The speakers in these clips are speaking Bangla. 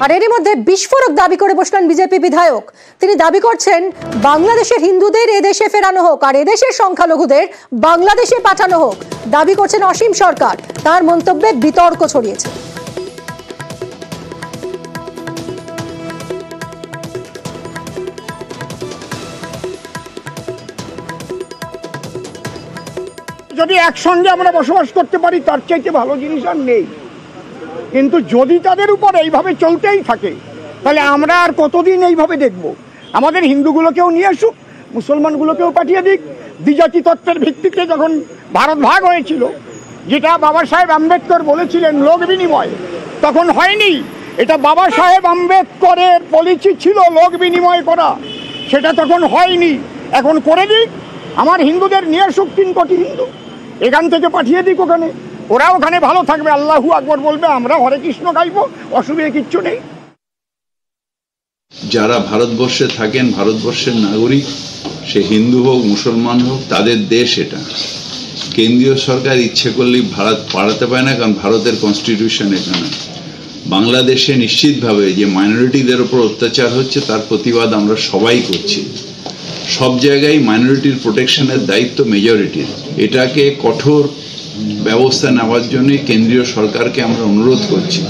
আর এরই মধ্যে বিস্ফোরক দাবি করে বসলেন বিজেপি বিধায়ক। তিনি দাবি করছেন বাংলাদেশের হিন্দুদের এদেশে ফেরানো হোক আর এদেশের সংখ্যালঘুদের বাংলাদেশে পাঠানো হোক। দাবি করছেন অসীম সরকার। তার মন্তব্যে বিতর্ক ছড়িয়েছে। যদি একসঙ্গে আমরা বসবাস করতে পারি তার চাইতে ভালো জিনিস আর নেই। কিন্তু যদি তাদের উপর এইভাবে চলতেই থাকে তাহলে আমরা আর কতদিন এইভাবে দেখব? আমাদের হিন্দুগুলোকেও নিয়ে আসুক, মুসলমানগুলোকেও পাঠিয়ে দিক। দ্বিজাতি তত্ত্বের ভিত্তিতে যখন ভারত ভাগ হয়েছিল, যেটা বাবা সাহেব আম্বেদকর বলেছিলেন লোক বিনিময়, তখন হয়নি। এটা বাবা সাহেব আম্বেদকরের পলিসি ছিল লোক বিনিময় করা, সেটা তখন হয়নি। এখন করে দিক। আমার হিন্দুদের নিয়ে আসুক, 3 কোটি হিন্দু এখান থেকে পাঠিয়ে দিক ওখানে। ওরা ওখানে ভালো থাকবে, আল্লাহু আকবার বলবে, আমরা হরে কৃষ্ণ গাইবো, অসুবিধা কিচ্ছু নেই। যারা ভারতবর্ষে থাকেন, ভারতবর্ষের নাগরিক, সে হিন্দু হোক মুসলমান হোক, তাদের দেশ এটা। কেন্দ্রীয় সরকার ইচ্ছে করলেই ভারত পাঠাতে পারে না, কারণ ভারতের কনস্টিটিউশন এখানে। বাংলাদেশে নিশ্চিতভাবে যে মাইনরিটিদের উপর অত্যাচার হচ্ছে তার প্রতিবাদ আমরা সবাই করছি। সব জায়গায় মাইনরিটির প্রোটেকশনের দায়িত্ব মেজরিটির। এটাকে কঠোর ব্যবস্থা নেওয়ার জন্য কেন্দ্রীয় সরকারকে আমরা অনুরোধ করছি।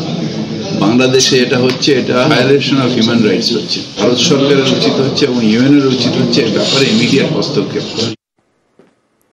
বাংলাদেশে এটা হচ্ছে, এটা ভায়োলেশন অফ হিউম্যান রাইটস হচ্ছে। ভারত সরকারের উচিত হচ্ছে এবং ইউএনের উচিত হচ্ছে এ ব্যাপারে ইমিডিয়েট হস্তক্ষেপ করা।